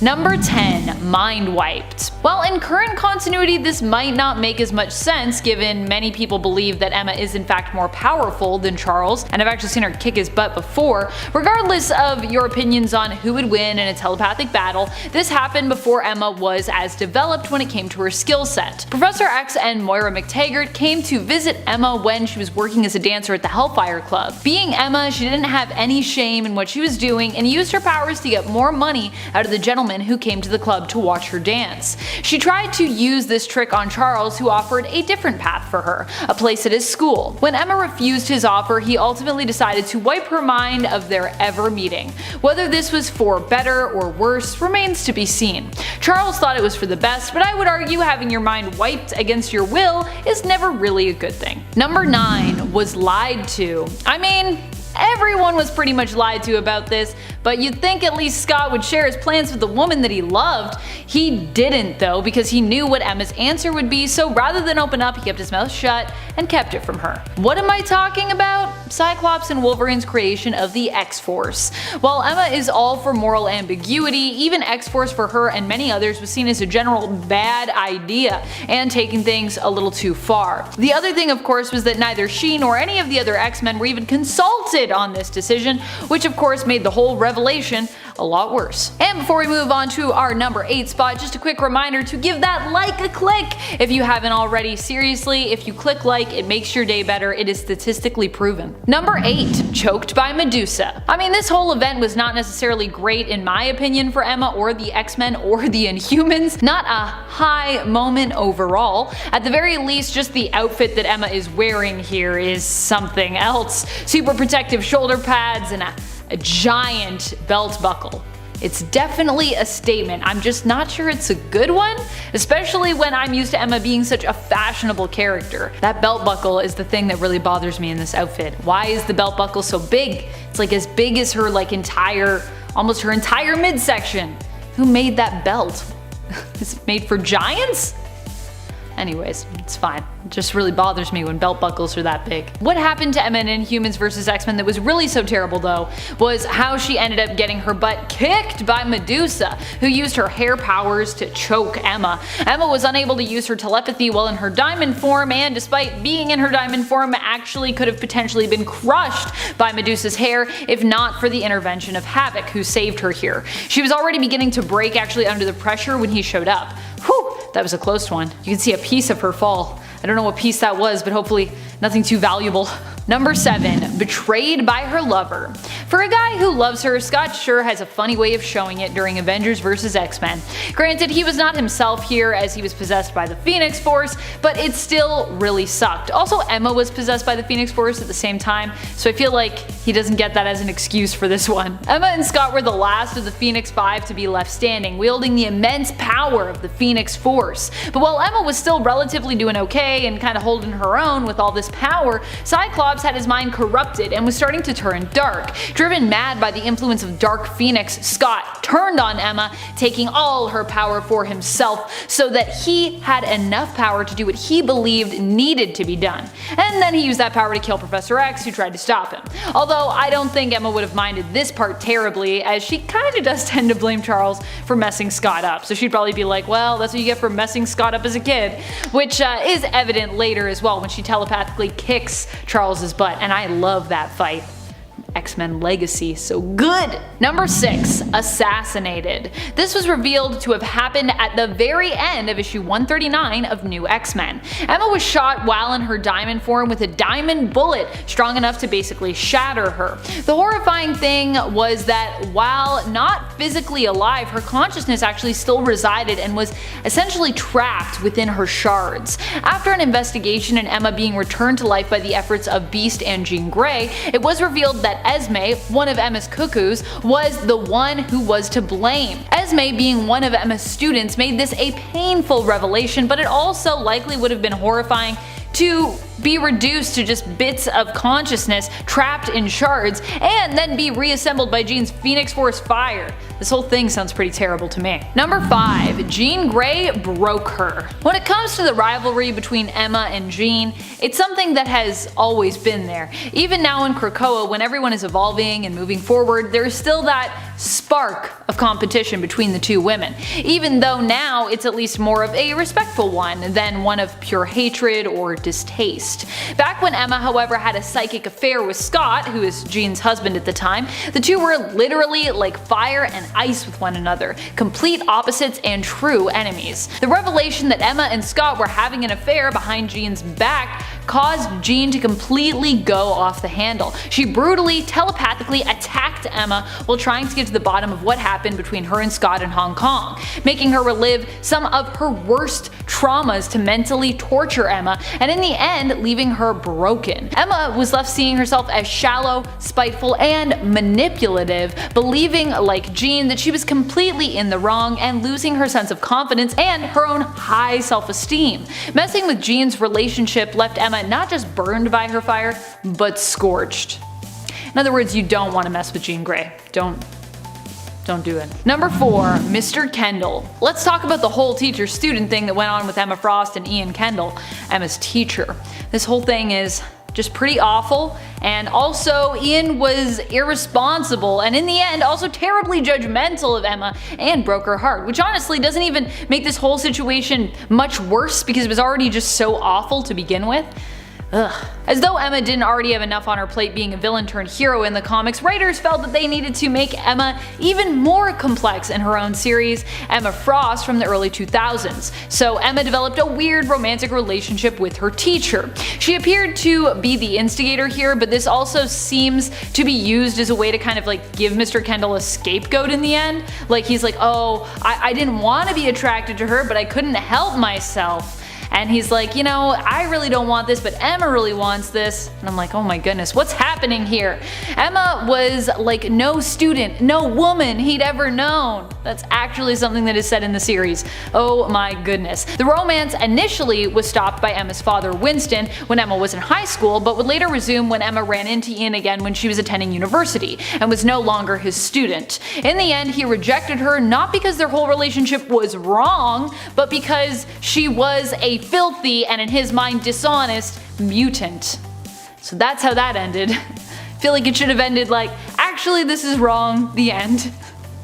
Number 10. Mind wiped. While in current continuity this might not make as much sense given many people believe that Emma is in fact more powerful than Charles, and I've actually seen her kick his butt before, regardless of your opinions on who would win in a telepathic battle, this happened before Emma was as developed when it came to her skill set. Professor X and Moira McTaggart came to visit Emma when she was working as a dancer at the Hellfire Club. Being Emma, she didn't have any shame in what she was doing and used her powers to get more money out of the gentlemen who came to the club to watch her dance. She tried to use this trick on Charles, who offered a different path for her, a place at his school. When Emma refused his offer, he ultimately decided to wipe her mind of their ever meeting. Whether this was for better or worse remains to be seen. Charles thought it was for the best, but I would argue having your mind wiped against your will is never really a good thing. Number 9. Was lied to. I mean, everyone was pretty much lied to about this, but you'd think at least Scott would share his plans with the woman that he loved. He didn't though, because he knew what Emma's answer would be, so rather than open up, he kept his mouth shut and kept it from her. What am I talking about? Cyclops and Wolverine's creation of the X-Force. While Emma is all for moral ambiguity, even X-Force for her and many others was seen as a general bad idea and taking things a little too far. The other thing of course was that neither she nor any of the other X-Men were even consulted on this decision, which of course made the whole revelation a lot worse. And before we move on to our number 8 spot, just a quick reminder to give that like a click if you haven't already. Seriously, if you click like, it makes your day better. It is statistically proven. Number 8. Choked by Medusa. I mean, this whole event was not necessarily great in my opinion for Emma or the X-Men or the Inhumans. Not a high moment overall. At the very least, just the outfit that Emma is wearing here is something else. Super protective shoulder pads and a giant belt buckle. It's definitely a statement. I'm just not sure it's a good one, especially when I'm used to Emma being such a fashionable character. That belt buckle is the thing that really bothers me in this outfit. Why is the belt buckle so big? It's like as big as her almost her entire midsection. Who made that belt? Is it made for giants? Anyways, it's fine. It just really bothers me when belt buckles are that big. What happened to Emma in Inhumans vs. X-Men that was really so terrible though, was how she ended up getting her butt kicked by Medusa, who used her hair powers to choke Emma. Emma was unable to use her telepathy while in her diamond form, and despite being in her diamond form, actually could have potentially been crushed by Medusa's hair if not for the intervention of Havoc, who saved her here. She was already beginning to break actually under the pressure when he showed up. Whew, that was a close one. You can see a piece of her fall. I don't know what piece that was, but hopefully nothing too valuable. Number 7. Betrayed by her lover. For a guy who loves her, Scott sure has a funny way of showing it during Avengers vs. X-Men. Granted, he was not himself here as he was possessed by the Phoenix Force, but it still really sucked. Also, Emma was possessed by the Phoenix Force at the same time, so I feel like he doesn't get that as an excuse for this one. Emma and Scott were the last of the Phoenix Five to be left standing, wielding the immense power of the Phoenix Force. But while Emma was still relatively doing okay and kind of holding her own with all this power, Cyclops had his mind corrupted and was starting to turn dark. Driven mad by the influence of Dark Phoenix, Scott turned on Emma, taking all her power for himself so that he had enough power to do what he believed needed to be done. And then he used that power to kill Professor X, who tried to stop him. Although I don't think Emma would have minded this part terribly, as she kinda does tend to blame Charles for messing Scott up, so she'd probably be like, well, that's what you get for messing Scott up as a kid, which is evident later as well when she telepathically kicks Charles's butt, and I love that fight. X-Men Legacy, so good! Number 6. Assassinated. This was revealed to have happened at the very end of issue 139 of New X-Men. Emma was shot while in her diamond form with a diamond bullet strong enough to basically shatter her. The horrifying thing was that while not physically alive, her consciousness actually still resided and was essentially trapped within her shards. After an investigation and Emma being returned to life by the efforts of Beast and Jean Grey, it was revealed that Esme, one of Emma's cuckoos, was the one who was to blame. Esme, being one of Emma's students, made this a painful revelation, but it also likely would have been horrifying to be reduced to just bits of consciousness trapped in shards, and then be reassembled by Jean's Phoenix Force fire. This whole thing sounds pretty terrible to me. Number 5. Jean Grey broke her. When it comes to the rivalry between Emma and Jean, it's something that has always been there. Even now in Krakoa, when everyone is evolving and moving forward, there is still that spark of competition between the two women, even though now it's at least more of a respectful one than one of pure hatred or distaste. Back when Emma, however, had a psychic affair with Scott, who is Jean's husband at the time, the two were literally like fire and ice with one another, complete opposites and true enemies. The revelation that Emma and Scott were having an affair behind Jean's back caused Jean to completely go off the handle. She brutally, telepathically attacked Emma while trying to get to the bottom of what happened between her and Scott in Hong Kong, making her relive some of her worst traumas to mentally torture Emma, and in the end leaving her broken. Emma was left seeing herself as shallow, spiteful, and manipulative, believing, like Jean, that she was completely in the wrong and losing her sense of confidence and her own high self-esteem. Messing with Jean's relationship left Emma not just burned by her fire, but scorched. In other words, you don't want to mess with Jean Grey. Don't do it. Number 4. Mr. Kendall. Let's talk about the whole teacher-student thing that went on with Emma Frost and Ian Kendall, Emma's teacher. This whole thing is just pretty awful, and also Ian was irresponsible and in the end also terribly judgmental of Emma and broke her heart, which honestly doesn't even make this whole situation much worse because it was already just so awful to begin with. Ugh. As though Emma didn't already have enough on her plate being a villain turned hero in the comics, writers felt that they needed to make Emma even more complex in her own series, Emma Frost, from the early 2000s. So Emma developed a weird romantic relationship with her teacher. She appeared to be the instigator here, but this also seems to be used as a way to kind of like give Mr. Kendall a scapegoat in the end. Like he's like, oh, I didn't want to be attracted to her, but I couldn't help myself. And he's like, you know, I really don't want this, but Emma really wants this. And I'm like, oh my goodness, what's happening here? Emma was like no student, no woman he'd ever known. That's actually something that is said in the series. Oh my goodness. The romance initially was stopped by Emma's father, Winston, when Emma was in high school, but would later resume when Emma ran into Ian again when she was attending university and was no longer his student. In the end, he rejected her not because their whole relationship was wrong, but because she was a filthy and in his mind dishonest mutant. So that's how that ended. I feel like it should have ended like, actually this is wrong, the end.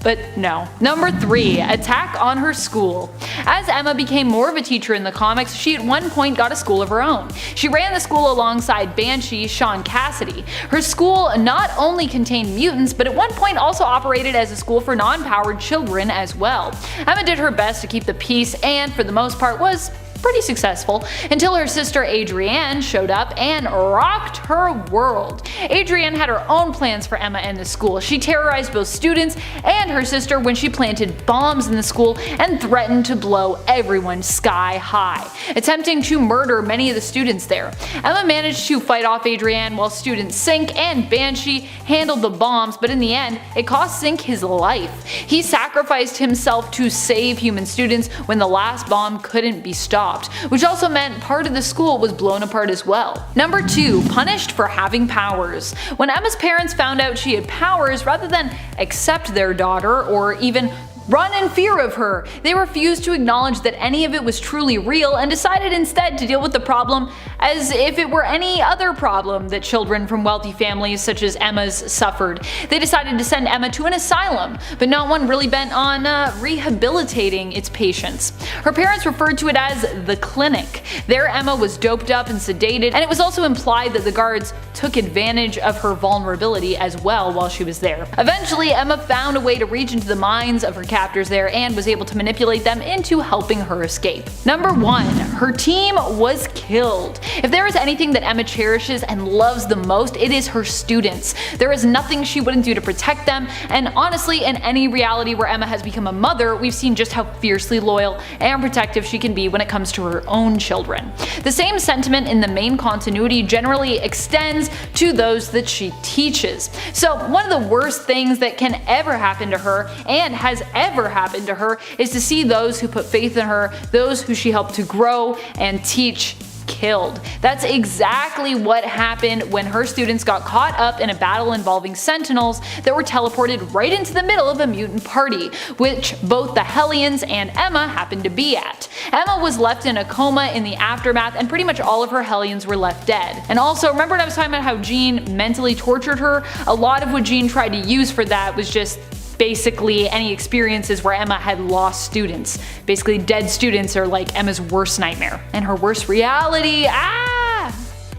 But no. Number 3. Attack on her school. As Emma became more of a teacher in the comics, she at one point got a school of her own. She ran the school alongside Banshee Sean Cassidy. Her school not only contained mutants, but at one point also operated as a school for non-powered children as well. Emma did her best to keep the peace and, for the most part, was pretty successful until her sister Adrienne showed up and rocked her world. Adrienne had her own plans for Emma and the school. She terrorized both students and her sister when she planted bombs in the school and threatened to blow everyone sky high, attempting to murder many of the students there. Emma managed to fight off Adrienne while student Sink and Banshee handled the bombs, but in the end it cost Sink his life. He sacrificed himself to save human students when the last bomb couldn't be stopped, which also meant part of the school was blown apart as well. Number 2. Punished for having powers. When Emma's parents found out she had powers, rather than accept their daughter or even run in fear of her, they refused to acknowledge that any of it was truly real and decided instead to deal with the problem as if it were any other problem that children from wealthy families such as Emma's suffered. They decided to send Emma to an asylum, but not one really bent on rehabilitating its patients. Her parents referred to it as the clinic. There Emma was doped up and sedated, and it was also implied that the guards took advantage of her vulnerability as well while she was there. Eventually, Emma found a way to reach into the minds of her captors there and was able to manipulate them into helping her escape. Number 1. Her team was killed. If there is anything that Emma cherishes and loves the most, it is her students. There is nothing she wouldn't do to protect them, and honestly, in any reality where Emma has become a mother, we've seen just how fiercely loyal and protective she can be when it comes to her own children. The same sentiment in the main continuity generally extends to those that she teaches. So one of the worst things that can ever happen to her, and has ever happened to her, is to see those who put faith in her, those who she helped to grow and teach, killed. That's exactly what happened when her students got caught up in a battle involving Sentinels that were teleported right into the middle of a mutant party, which both the Hellions and Emma happened to be at. Emma was left in a coma in the aftermath, and pretty much all of her Hellions were left dead. And also, remember when I was talking about how Jean mentally tortured her? A lot of what Jean tried to use for that was just basically any experiences where Emma had lost students. Basically, dead students are like Emma's worst nightmare. And her worst reality,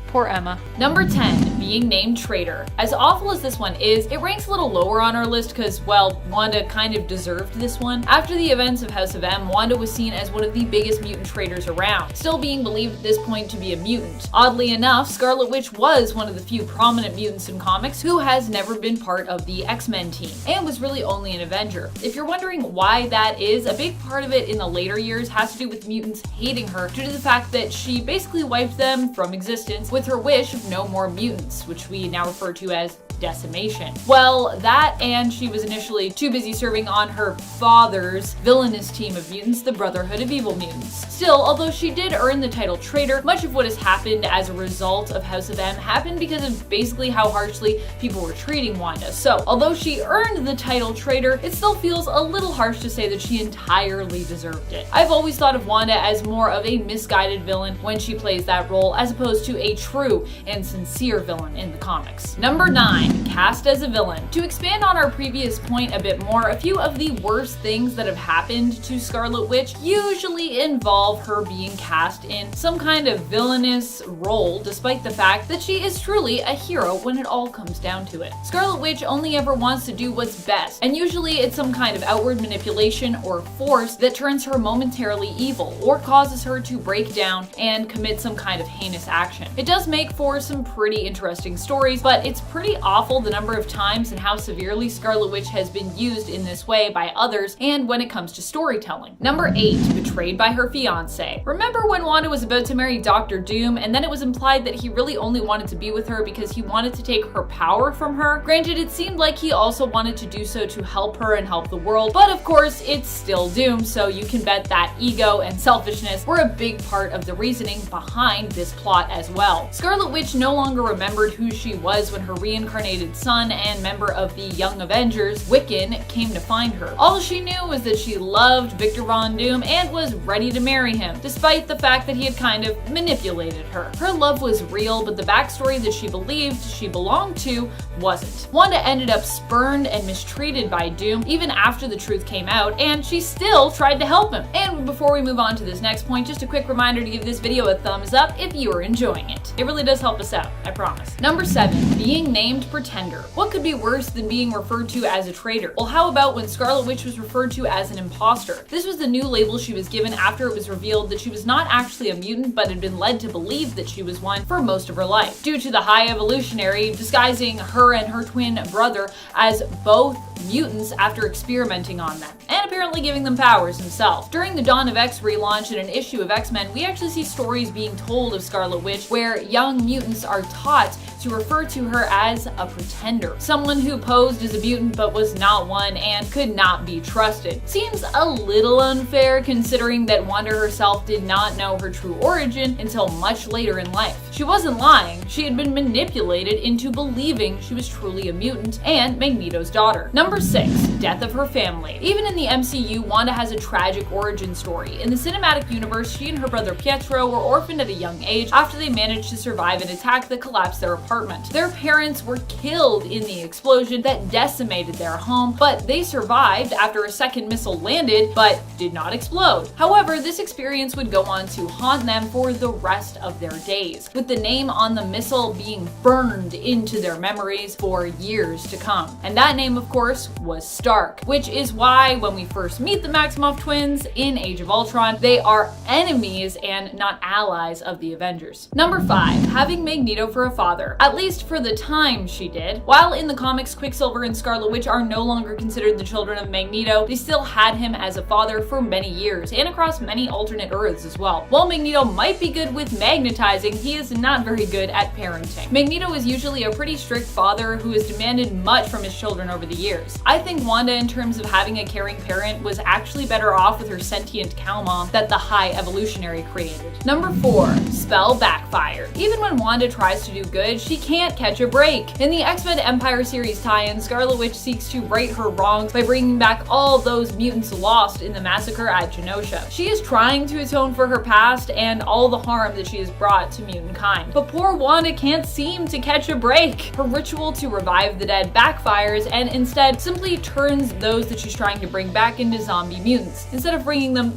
poor Emma. Number 10, being named traitor. As awful as this one is, it ranks a little lower on our list because, well, Wanda kind of deserved this one. After the events of House of M, Wanda was seen as one of the biggest mutant traitors around, still being believed at this point to be a mutant. Oddly enough, Scarlet Witch was one of the few prominent mutants in comics who has never been part of the X-Men team, and was really only an Avenger. If you're wondering why that is, a big part of it in the later years has to do with mutants hating her due to the fact that she basically wiped them from existence with her wish of no more mutants, which we now refer to as decimation. Well, that and she was initially too busy serving on her father's villainous team of mutants, the Brotherhood of Evil Mutants. Still, although she did earn the title traitor, much of what has happened as a result of House of M happened because of basically how harshly people were treating Wanda. So, although she earned the title traitor, it still feels a little harsh to say that she entirely deserved it. I've always thought of Wanda as more of a misguided villain when she plays that role, as opposed to a true and sincere villain in the comics. Number 9. Cast as a villain. To expand on our previous point a bit more, a few of the worst things that have happened to Scarlet Witch usually involve her being cast in some kind of villainous role, despite the fact that she is truly a hero when it all comes down to it. Scarlet Witch only ever wants to do what's best, and usually it's some kind of outward manipulation or force that turns her momentarily evil, or causes her to break down and commit some kind of heinous action. It does make for some pretty interesting stories, but it's pretty awful the number of times and how severely Scarlet Witch has been used in this way by others, and when it comes to storytelling. Number 8, betrayed by her fiance. Remember when Wanda was about to marry Dr. Doom, and then it was implied that he really only wanted to be with her because he wanted to take her power from her? Granted, it seemed like he also wanted to do so to help her and help the world, but of course, it's still Doom, so you can bet that ego and selfishness were a big part of the reasoning behind this plot as well. Scarlet Witch no longer remembered who she was when her reincarnated son and member of the Young Avengers, Wiccan, came to find her. All she knew was that she loved Victor Von Doom and was ready to marry him, despite the fact that he had kind of manipulated her. Her love was real, but the backstory that she believed she belonged to wasn't. Wanda ended up spurned and mistreated by Doom even after the truth came out, and she still tried to help him. And before we move on to this next point, just a quick reminder to give this video a thumbs up if you are enjoying it. It really does help us out, I promise. Number 7, being named Pretender. What could be worse than being referred to as a traitor? Well, how about when Scarlet Witch was referred to as an imposter? This was the new label she was given after it was revealed that she was not actually a mutant, but had been led to believe that she was one for most of her life, due to the High Evolutionary disguising her and her twin brother as both mutants after experimenting on them, and apparently giving them powers himself. During the Dawn of X relaunch in an issue of X-Men, we actually see stories being told of Scarlet Witch where young mutants are taught to refer to her as a pretender, someone who posed as a mutant but was not one and could not be trusted. Seems a little unfair considering that Wanda herself did not know her true origin until much later in life. She wasn't lying, she had been manipulated into believing she was truly a mutant and Magneto's daughter. Number 6, death of her family. Even in the MCU, Wanda has a tragic origin story. In the cinematic universe, she and her brother Pietro were orphaned at a young age after they managed to survive an attack that collapsed their apartment. Their parents were killed in the explosion that decimated their home, but they survived after a second missile landed but did not explode. However, this experience would go on to haunt them for the rest of their days, with the name on the missile being burned into their memories for years to come. And that name, of course, was Stark, which is why when we first meet the Maximoff twins in Age of Ultron, they are enemies and not allies of the Avengers. Number 5, having Magneto for a father. At least for the time she did. While in the comics, Quicksilver and Scarlet Witch are no longer considered the children of Magneto, they still had him as a father for many years, and across many alternate Earths as well. While Magneto might be good with magnetizing, he is not very good at parenting. Magneto is usually a pretty strict father who has demanded much from his children over the years. powers. I think Wanda, in terms of having a caring parent, was actually better off with her sentient cow mom that the High Evolutionary created. Number 4. Spell Backfire. Even when Wanda tries to do good, she can't catch a break. In the X-Men Empire series tie-in, Scarlet Witch seeks to right her wrongs by bringing back all those mutants lost in the massacre at Genosha. She is trying to atone for her past and all the harm that she has brought to mutant kind. But poor Wanda can't seem to catch a break. Her ritual to revive the dead backfires and instead simply turns those that she's trying to bring back into zombie mutants, instead of bringing them,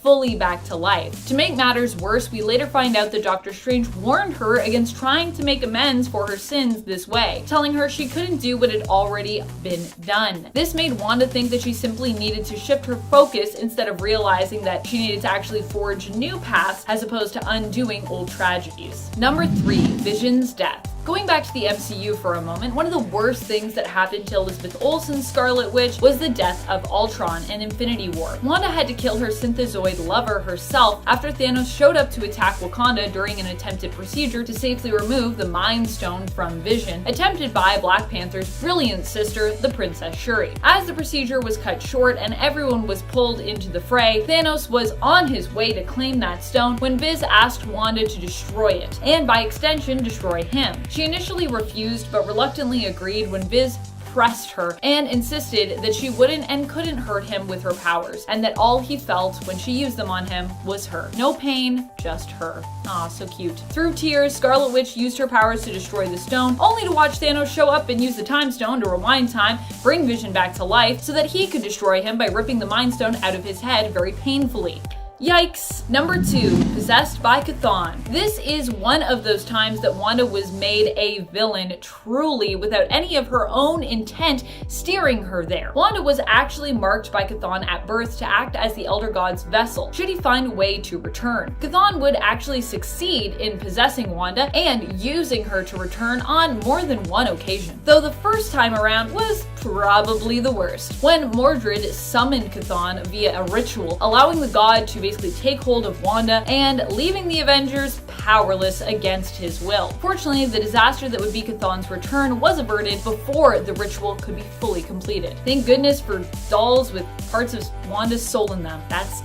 fully back to life. To make matters worse, we later find out that Doctor Strange warned her against trying to make amends for her sins this way, telling her she couldn't do what had already been done. This made Wanda think that she simply needed to shift her focus instead of realizing that she needed to actually forge new paths as opposed to undoing old tragedies. Number 3. Vision's death. Going back to the MCU for a moment, one of the worst things that happened to Elizabeth Olsen's Scarlet Witch was the death of Ultron in Infinity War. Wanda had to kill her synthezoid lover herself after Thanos showed up to attack Wakanda during an attempted procedure to safely remove the Mind Stone from Vision, attempted by Black Panther's brilliant sister, the Princess Shuri. As the procedure was cut short and everyone was pulled into the fray, Thanos was on his way to claim that stone when Viz asked Wanda to destroy it, and by extension destroy him. She initially refused but reluctantly agreed when Viz pressed her and insisted that she wouldn't and couldn't hurt him with her powers, and that all he felt when she used them on him was her. No pain, just her. Aw, so cute. Through tears, Scarlet Witch used her powers to destroy the stone, only to watch Thanos show up and use the Time Stone to rewind time, bring Vision back to life, so that he could destroy him by ripping the Mind Stone out of his head very painfully. Yikes. Number 2. Possessed by CHTHON. This is one of those times that Wanda was made a villain truly without any of her own intent steering her there. Wanda was actually marked by CHTHON at birth to act as the Elder God's vessel, should he find a way to return. CHTHON would actually succeed in possessing Wanda and using her to return on more than one occasion, though the first time around was probably the worst, when Mordred summoned CHTHON via a ritual, allowing the god to basically take hold of Wanda and leaving the Avengers powerless against his will. Fortunately, the disaster that would be CHTHON's return was averted before the ritual could be fully completed. Thank goodness for dolls with parts of Wanda's soul in them. That's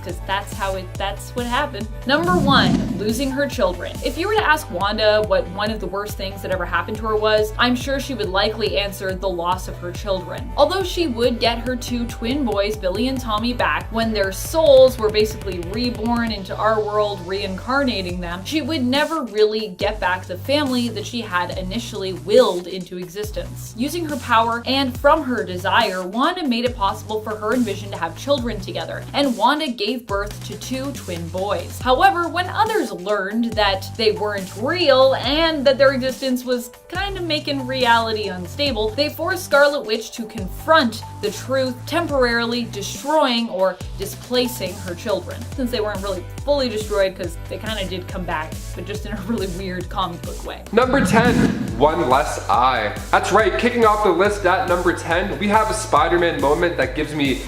what happened. Number 1. Losing her children. If you were to ask Wanda what one of the worst things that ever happened to her was, I'm sure she would likely answer the loss of her children. Although she would get her 2 twin boys, Billy and Tommy, back when their souls were basically reborn into our world, reincarnating them, she would never really get back the family that she had initially willed into existence. Using her power and from her desire, Wanda made it possible for her and Vision to have children together, and Wanda gave birth to 2 twin boys. However, when others learned that they weren't real and that their existence was kind of making reality unstable, they forced Scarlet Witch to confront the truth, temporarily destroying or displacing her children. Since they weren't really fully destroyed, because they kind of did come back, but just in a really weird comic book way. Number 10. One less eye. That's right, kicking off the list at number 10, we have a Spider-Man moment that gives me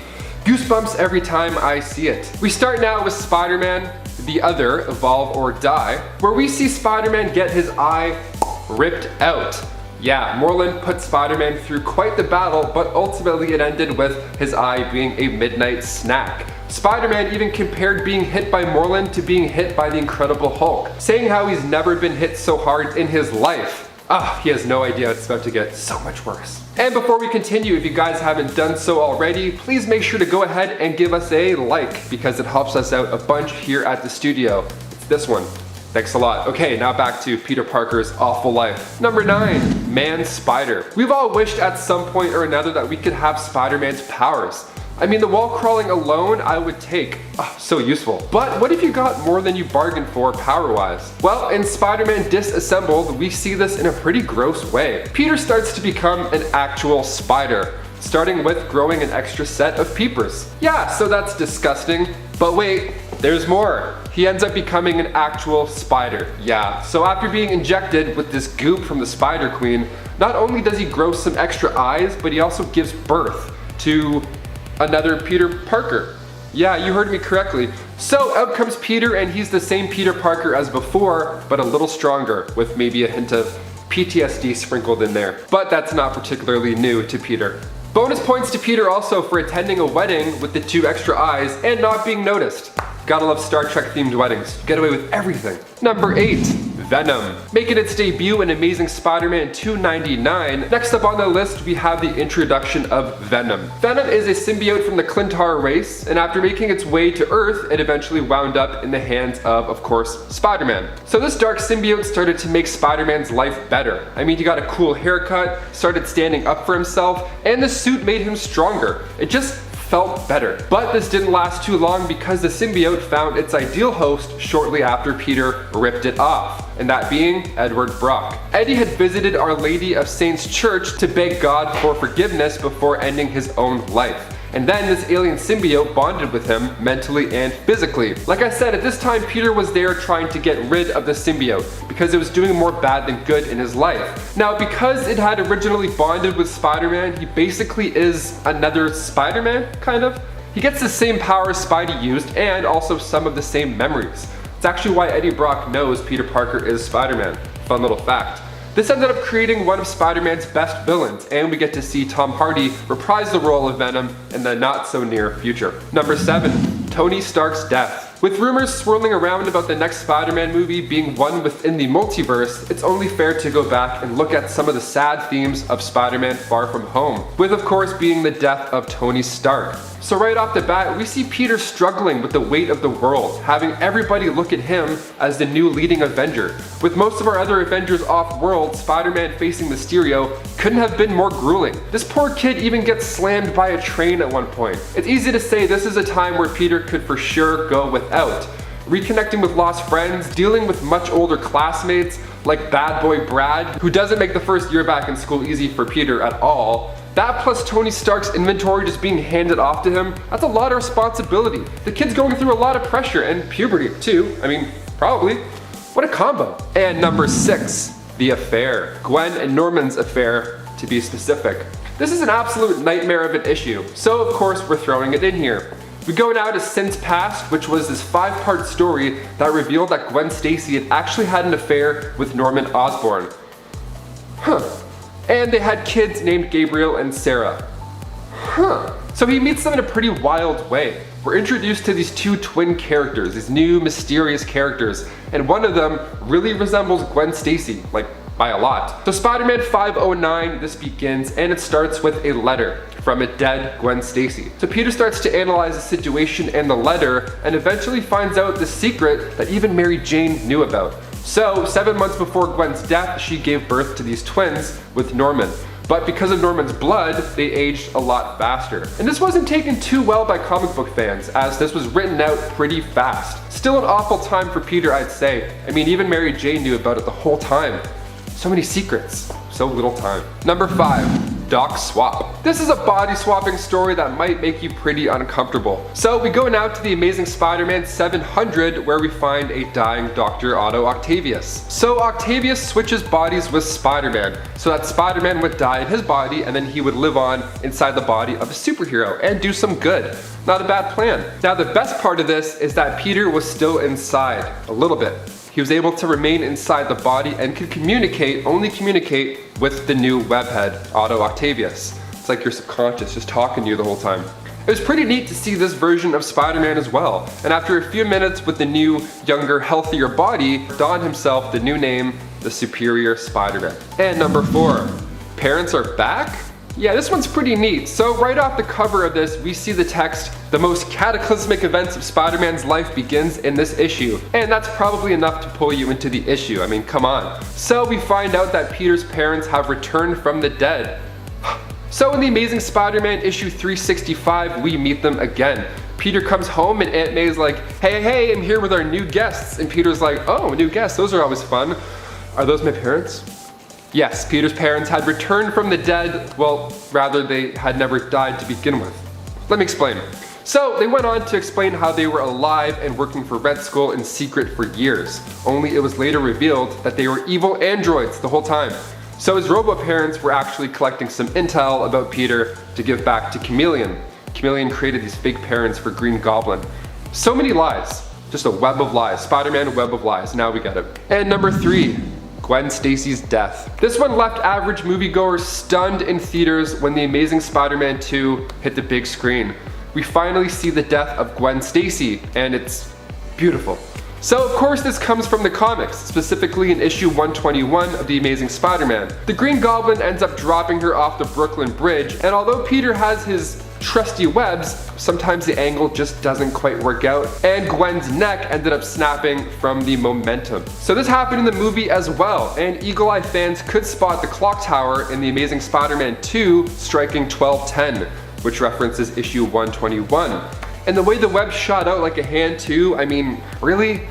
goosebumps every time I see it. We start now with Spider-Man, The Other, Evolve or Die, where we see Spider-Man get his eye ripped out. Yeah, Morlun put Spider-Man through quite the battle, but ultimately it ended with his eye being a midnight snack. Spider-Man even compared being hit by Morlun to being hit by the Incredible Hulk, saying how he's never been hit so hard in his life. He has no idea it's about to get so much worse. And before we continue, if you guys haven't done so already, please make sure to go ahead and give us a like, because it helps us out a bunch here at the studio. It's this one. Thanks a lot. Okay, now back to Peter Parker's awful life. Number 9, Man Spider. We've all wished at some point or another that we could have Spider-Man's powers. I mean, the wall crawling alone I would take. So useful. But what if you got more than you bargained for power-wise? Well, in Spider-Man Disassembled, we see this in a pretty gross way. Peter starts to become an actual spider, starting with growing an extra set of peepers. Yeah, so that's disgusting. But wait, there's more. He ends up becoming an actual spider. Yeah, so after being injected with this goop from the Spider Queen, not only does he grow some extra eyes, but he also gives birth to another Peter Parker. Yeah, you heard me correctly. So out comes Peter, and he's the same Peter Parker as before, but a little stronger, with maybe a hint of PTSD sprinkled in there. But that's not particularly new to Peter. Bonus points to Peter also for attending a wedding with the 2 extra eyes and not being noticed. Gotta love Star Trek themed weddings. Get away with everything. Number 8. Venom. Making its debut in Amazing Spider-Man 299, next up on the list we have the introduction of Venom. Venom is a symbiote from the Clintar race, and after making its way to Earth, it eventually wound up in the hands of course, Spider-Man. So this dark symbiote started to make Spider-Man's life better. I mean, he got a cool haircut, started standing up for himself, and the suit made him stronger. It just felt better. But this didn't last too long because the symbiote found its ideal host shortly after Peter ripped it off, and that being Edward Brock. Eddie had visited Our Lady of Saints Church to beg God for forgiveness before ending his own life. And then this alien symbiote bonded with him mentally and physically. Like I said, at this time Peter was there trying to get rid of the symbiote because it was doing more bad than good in his life. Now because it had originally bonded with Spider-Man, he basically is another Spider-Man, kind of. He gets the same powers Spidey used and also some of the same memories. It's actually why Eddie Brock knows Peter Parker is Spider-Man. Fun little fact. This ended up creating one of Spider-Man's best villains, and we get to see Tom Hardy reprise the role of Venom in the not so near future. Number 7. Tony Stark's death. With rumors swirling around about the next Spider-Man movie being one within the multiverse, it's only fair to go back and look at some of the sad themes of Spider-Man Far From Home, with of course being the death of Tony Stark. So right off the bat, we see Peter struggling with the weight of the world, having everybody look at him as the new leading Avenger. With most of our other Avengers off-world, Spider-Man facing Mysterio couldn't have been more grueling. This poor kid even gets slammed by a train at one point. It's easy to say this is a time where Peter could for sure go without. Reconnecting with lost friends, dealing with much older classmates like bad boy Brad, who doesn't make the first year back in school easy for Peter at all. That plus Tony Stark's inventory just being handed off to him, that's a lot of responsibility. The kid's going through a lot of pressure and puberty too. I mean, probably. What a combo. And number 6, the affair. Gwen and Norman's affair, to be specific. This is an absolute nightmare of an issue, so of course we're throwing it in here. We go now to Sins Past, which was this 5-part story that revealed that Gwen Stacy had actually had an affair with Norman Osborn. And they had kids named Gabriel and Sarah. So he meets them in a pretty wild way. We're introduced to these 2 twin characters, these new mysterious characters, and one of them really resembles Gwen Stacy, like by a lot. So Spider-Man 509, this begins, and it starts with a letter from a dead Gwen Stacy. So Peter starts to analyze the situation and the letter, and eventually finds out the secret that even Mary Jane knew about. So 7 months before Gwen's death, she gave birth to these twins with Norman. But because of Norman's blood, they aged a lot faster. And this wasn't taken too well by comic book fans, as this was written out pretty fast. Still an awful time for Peter, I'd say. I mean, even Mary Jane knew about it the whole time. So many secrets, so little time. Number 5, Doc Swap. This is a body swapping story that might make you pretty uncomfortable. So we go now to the Amazing Spider-Man 700, where we find a dying Dr. Otto Octavius. So Octavius switches bodies with Spider-Man, so that Spider-Man would die in his body and then he would live on inside the body of a superhero and do some good. Not a bad plan. Now the best part of this is that Peter was still inside, a little bit. He was able to remain inside the body and could only communicate with the new webhead, Otto Octavius. It's like your subconscious just talking to you the whole time. It was pretty neat to see this version of Spider-Man as well. And after a few minutes with the new, younger, healthier body, donned himself the new name, the Superior Spider-Man. And number 4, parents are back? Yeah, this one's pretty neat. So right off the cover of this, we see the text, "The most cataclysmic events of Spider-Man's life begins in this issue." And that's probably enough to pull you into the issue. I mean, come on. So we find out that Peter's parents have returned from the dead. So in the Amazing Spider-Man issue 365, we meet them again. Peter comes home and Aunt May's like, hey, I'm here with our new guests. And Peter's like, oh, new guests, those are always fun. Are those my parents? Yes, Peter's parents had returned from the dead. Well, rather they had never died to begin with. Let me explain. So they went on to explain how they were alive and working for Red Skull in secret for years. Only it was later revealed that they were evil androids the whole time. So his robo-parents were actually collecting some intel about Peter to give back to Chameleon. Chameleon created these fake parents for Green Goblin. So many lies. Just a web of lies. Spider-Man web of lies. Now we get it. And number 3. Gwen Stacy's death. This one left average moviegoers stunned in theaters when The Amazing Spider-Man 2 hit the big screen. We finally see the death of Gwen Stacy, and it's beautiful. So of course this comes from the comics, specifically in issue 121 of The Amazing Spider-Man. The Green Goblin ends up dropping her off the Brooklyn Bridge, and although Peter has his trusty webs, sometimes the angle just doesn't quite work out, and Gwen's neck ended up snapping from the momentum. So this happened in the movie as well, and Eagle Eye fans could spot the clock tower in The Amazing Spider-Man 2 striking 12:10, which references issue 121. And the way the web shot out like a hand too, I mean, really?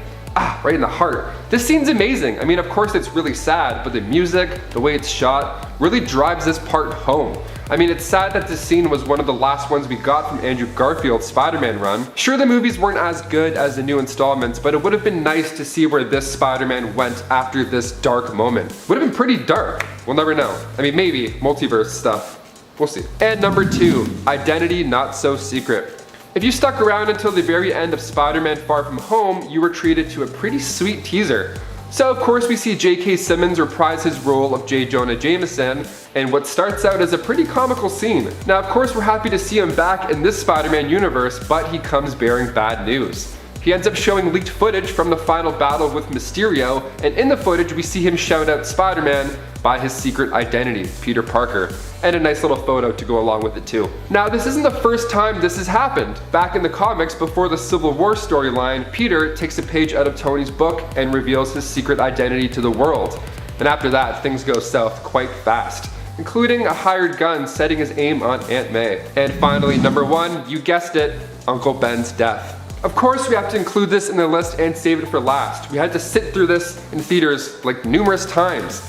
Right in the heart. This scene's amazing. I mean, of course it's really sad, but the music, the way it's shot, really drives this part home. I mean, it's sad that this scene was one of the last ones we got from Andrew Garfield's Spider-Man run. Sure, the movies weren't as good as the new installments, but it would have been nice to see where this Spider-Man went after this dark moment. Would have been pretty dark. We'll never know. I mean, maybe multiverse stuff. We'll see. And number 2, identity not so secret. If you stuck around until the very end of Spider-Man Far From Home, you were treated to a pretty sweet teaser. So of course we see J.K. Simmons reprise his role of J. Jonah Jameson in what starts out as a pretty comical scene. Now of course we're happy to see him back in this Spider-Man universe, but he comes bearing bad news. He ends up showing leaked footage from the final battle with Mysterio, and in the footage we see him shout out Spider-Man by his secret identity, Peter Parker, and a nice little photo to go along with it too. Now this isn't the first time this has happened. Back in the comics before the Civil War storyline, Peter takes a page out of Tony's book and reveals his secret identity to the world. And after that, things go south quite fast, including a hired gun setting his aim on Aunt May. And finally, number 1, you guessed it, Uncle Ben's death. Of course we have to include this in the list and save it for last. We had to sit through this in theaters like numerous times.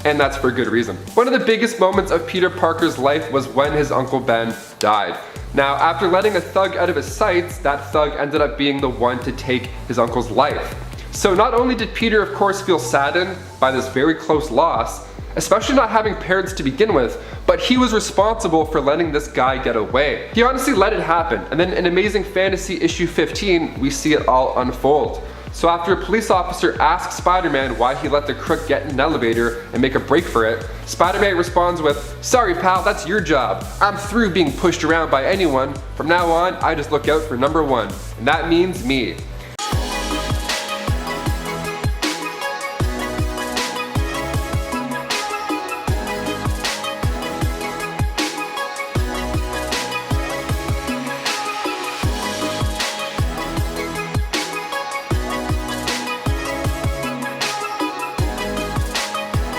And that's for good reason. One of the biggest moments of Peter Parker's life was when his Uncle Ben died. Now, after letting a thug out of his sights, that thug ended up being the one to take his uncle's life. So not only did Peter of course feel saddened by this very close loss, especially not having parents to begin with, but he was responsible for letting this guy get away. He honestly let it happen, and then in Amazing Fantasy issue 15, we see it all unfold. So after a police officer asks Spider-Man why he let the crook get in an elevator and make a break for it, Spider-Man responds with, "Sorry pal, that's your job. I'm through being pushed around by anyone. From now on, I just look out for number 1, and that means me."